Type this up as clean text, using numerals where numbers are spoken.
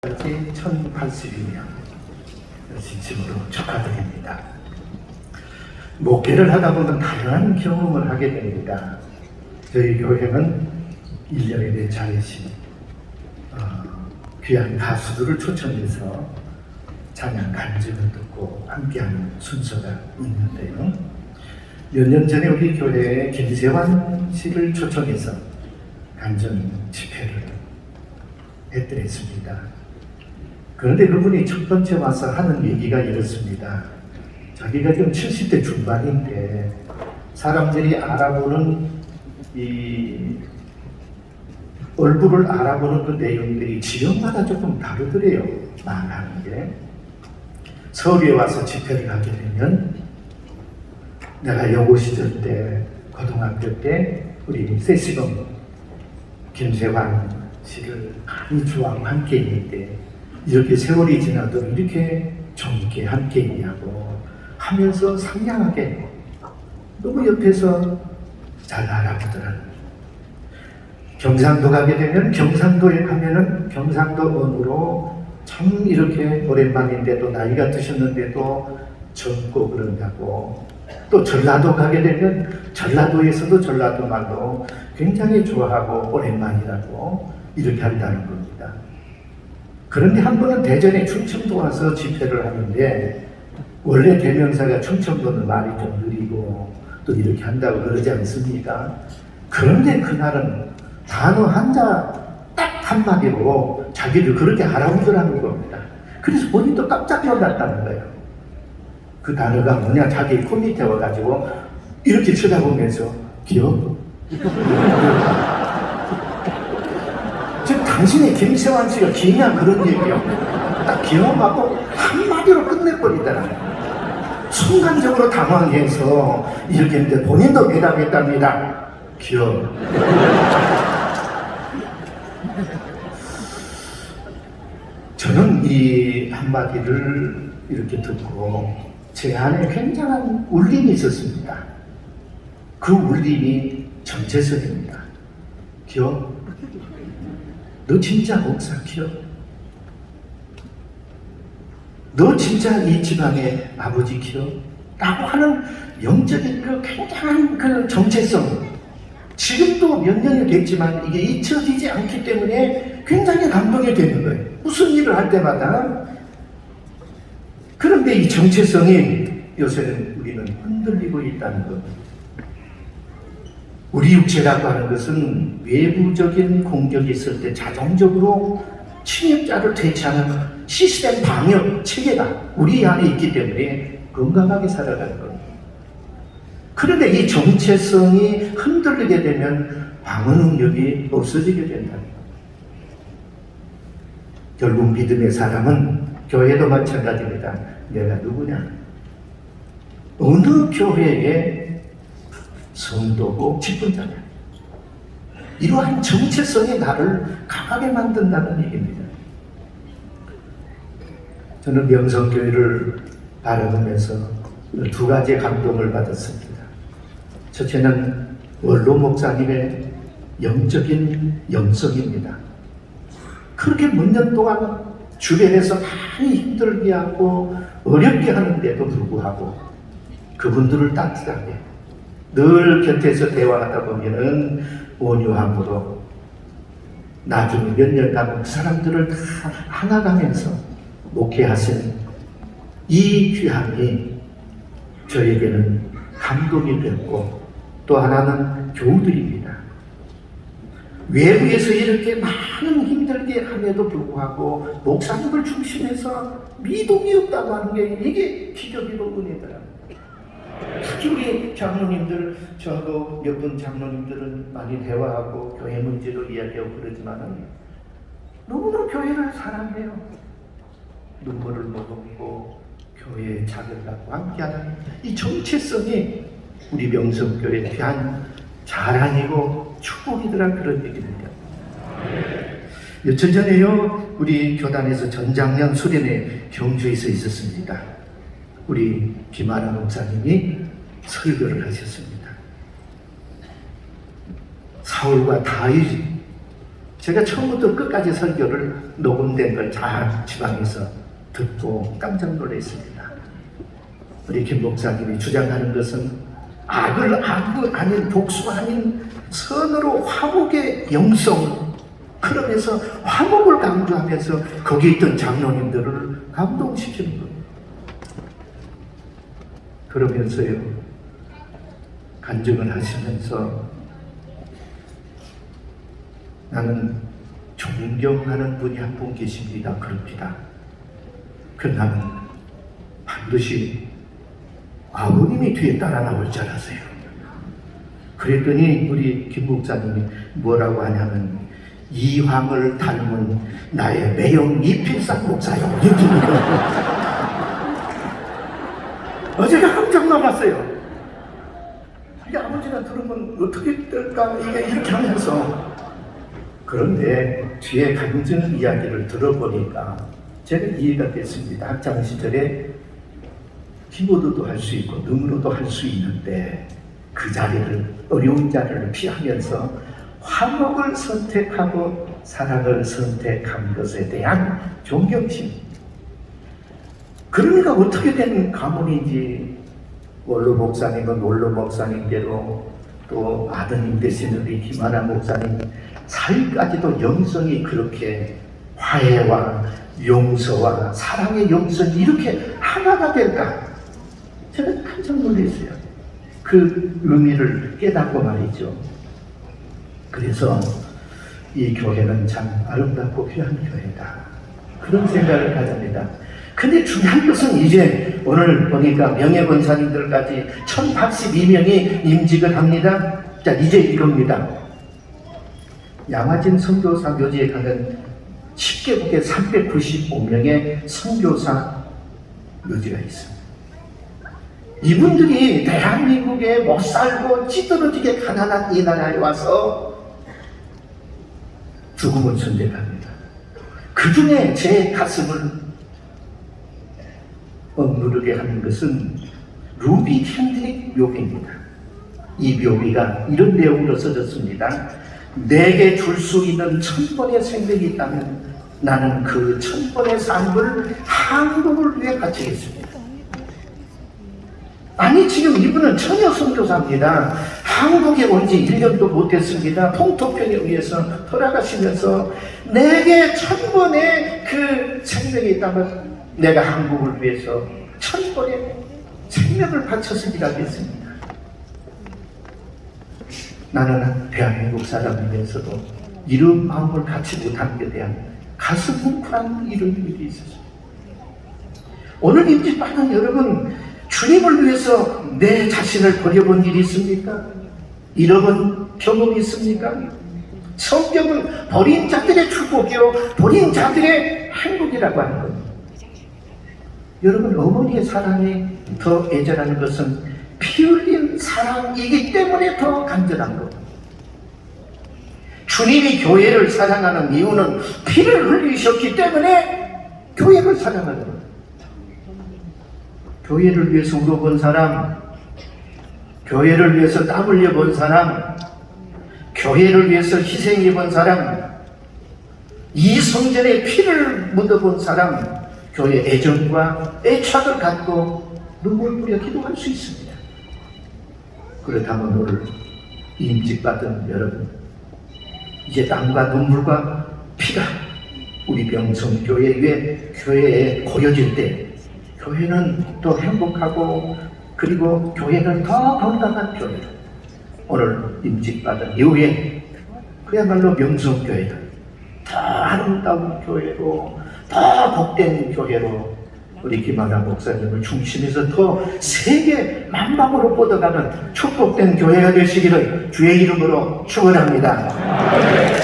1080이며 진심으로 축하드립니다. 목회를 하다 보면 다양한 경험을 하게 됩니다. 저희 교회는 1년에 4차례씩 귀한 가수들을 초청해서 찬양 간증을 듣고 함께하는 순서가 있는데요. 몇 년 전에 우리 교회에 김세환 씨를 초청해서 간증 집회를 했더랬습니다. 그런데 그분이 첫 번째 와서 하는 얘기가 이렇습니다. 자기가 지금 70대 중반인데 사람들이 알아보는 이 얼굴을 알아보는 그 내용들이 지역마다 조금 다르더래요. 말하는 게. 서울에 와서 집회를 하게 되면 내가 여고 시절 때 고등학교 때 우리 세시범 김세환 씨를 많이 좋아하고 함께 있는데 이렇게 세월이 지나도 이렇게 젊게 함께 있냐고 하면서 상냥하게 너무 옆에서 잘 알아보더라고요. 경상도 가게 되면 경상도에 가면은 경상도 언어로 참 이렇게 오랜만인데도 나이가 드셨는데도 젊고 그런다고, 또 전라도 가게 되면 전라도에서도 전라도 말로 굉장히 좋아하고 오랜만이라고 이렇게 한다는 겁니다. 그런데 한 번은 대전에 충청도 와서 집회를 하는데 원래 대명사가 충청도는 말이 좀 느리고 또 이렇게 한다고 그러지 않습니까? 그런데 그날은 단어 한자 딱 한마디로 자기를 그렇게 알아보더라는 겁니다. 그래서 본인도 깜짝 놀랐다는 거예요. 그 단어가 뭐냐, 자기 코 밑에 와가지고 이렇게 쳐다보면서 기억? 즉 당신의 김세환 씨가 기냐 그런 얘기요. 딱 기억하고 한마디로 끝내버리더라고요. 순간적으로 당황해서 이렇게 했는데 본인도 대답했답니다. 기억. 저는 이 한마디를 이렇게 듣고 제 안에 굉장한 울림이 있었습니다. 그 울림이 정체성입니다. 기억? 너 진짜 목사 기억? 너 진짜 이 집안의 아버지 기억? 라고 하는 영적인 그 굉장한 그 정체성, 지금도 몇 년이 됐지만 이게 잊혀지지 않기 때문에 굉장히 감동이 되는 거예요. 무슨 일을 할 때마다. 그런데 이 정체성이 요새는 우리는 흔들리고 있다는 것. 우리 육체라고 하는 것은 외부적인 공격이 있을 때 자동적으로 침입자를 퇴치하는 시스템 방역 체계가 우리 안에 있기 때문에 건강하게 살아가는 겁니다. 그런데 이 정체성이 흔들리게 되면 방어 능력이 없어지게 된다. 결국 믿음의 사람은 교회도 마찬가지입니다. 내가 누구냐? 어느 교회의 성도고 직분자냐? 이러한 정체성이 나를 강하게 만든다는 얘기입니다. 저는 명성교회를 바라보면서 두 가지 감동을 받았습니다. 첫째는 원로 목사님의 영적인 영성입니다. 그렇게 몇 년 동안 주변에서 많이 힘들게 하고 어렵게 하는데도 불구하고 그분들을 따뜻하게 늘 곁에서 대화하다 보면은 온유함으로 나중에 몇 년간 그 사람들을 다 안아가면서 목회하시는 이 귀함이 저에게는 감동이 됐고 또 하나는 교우들입니다. 외부에서 이렇게 많은 힘들게 함에도 불구하고 목사님을 중심해서 미동이 없다고 하는 게 이게 기적이고 은혜더라고요. 특히 우리 장로님들, 저도 몇 분 장로님들은 많이 대화하고 교회 문제로 이야기하고 그러지만 너무나 교회를 사랑해요. 눈물을 머금고 교회의 작을 갖고 함께하는 이 정체성이 우리 명성교회의 귀한 자랑이고 축복이더라 그런 얘기입니다. 며칠 전에요, 우리 교단에서 전작년 수련회 경주에서 있었습니다. 우리 김아라 목사님이 설교를 하셨습니다. 사울과 다윗 제가 처음부터 끝까지 설교를 녹음된 걸 잘 지방에서 듣고 깜짝 놀랐습니다. 우리 김 목사님이 주장하는 것은 악을 악도 아닌 복수가 아닌 선으로 화목의 영성, 그러면서 화목을 강조하면서 거기 있던 장로님들을 감동시키는 겁니다. 그러면서요, 간증을 하시면서 나는 존경하는 분이 한 분 계십니다. 그럽니다. 나는 반드시 아버님이 뒤에 따라 나올 줄 알았어요. 그랬더니 우리 김 목사님이 뭐라고 하냐면 이황을 닮은 나의 매형 이필상 목사요. 어제가 깜짝 놀랐어요. 이게 아버지가 들으면 어떻게 될까 이게 이렇게 하면서, 그런데 뒤에 간증 이야기를 들어보니까 제가 이해가 됐습니다. 학창 시절에 키보드도 할 수 있고 능으로도 할 수 있는데 그 자리를, 어려운 자리를 피하면서 화목을 선택하고 사랑을 선택한 것에 대한 존경심. 그러니까 어떻게 된 가문인지, 원로 목사님은 원로 목사님대로, 또 아드님 되시는 우리 김하나 목사님 사이까지도 영성이 그렇게 화해와 용서와 사랑의 영성이 이렇게 하나가 될까? 제가 깜짝 놀랐어요. 그 의미를 깨닫고 말이죠. 그래서 이 교회는 참 아름답고 귀한 교회다, 그런 생각을 가집니다. 근데 중요한 것은 이제 오늘 보니까 명예권사님들까지 1082명이 임직을 합니다. 자, 이제 이겁니다. 양화진 선교사 묘지에 가면 10개국에 395명의 선교사 묘지가 있습니다. 이분들이 대한민국에 못 살고 찌들어지게 가난한 이 나라에 와서 죽음을 선택합니다. 그 중에 제 가슴을 억누르게 하는 것은 루비 캔드릭 묘비입니다. 이 묘비가 이런 내용으로 써졌습니다. 내게 줄 수 있는 1000번의 생명이 있다면 나는 그 1000번의 삶을 한국을 위해 바치겠습니다. 아니, 지금 이분은 처녀 선교사입니다. 한국에 온 지 1년도 못했습니다. 풍토병에 의해서 돌아가시면서 내게 1000번의 그 생명이 있다면 내가 한국을 위해서 1000번의 생명을 바쳤으리라 했습니다. 나는 대한민국 사람이면서도 이런 마음을 갖지 못한 데 대한 가슴 뭉클한 이런 일이 있었습니다. 오늘 임직받은 여러분, 주님을 위해서 내 자신을 버려본 일이 있습니까? 잃어본 경험이 있습니까? 성경은 버린 자들의 축복이요, 버린 자들의 행복이라고 하는 겁니다. 여러분, 어머니의 사랑이 더 애절한 것은 피 흘린 사랑이기 때문에 더 간절한 겁니다. 주님이 교회를 사랑하는 이유는 피를 흘리셨기 때문에 교회를 사랑하는 겁니다. 교회를 위해서 울어본 사람, 교회를 위해서 땀 흘려본 사람, 교회를 위해서 희생해본 사람, 이 성전에 피를 묻어본 사람, 교회 애정과 애착을 갖고 눈물 뿌려 기도할 수 있습니다. 그렇다면 오늘 임직받은 여러분, 이제 땀과 눈물과 피가 우리 명성교회 교회에 고여질 때 교회는 또 행복하고, 그리고 교회는 더 건강한 교회로, 오늘 임직받은 이후에 그야말로 명성교회다, 더 아름다운 교회로, 더 복된 교회로 우리 김하나 목사님을 중심에서 더 세계 만방으로 뻗어가는 축복된 교회가 되시기를 주의 이름으로 축원합니다.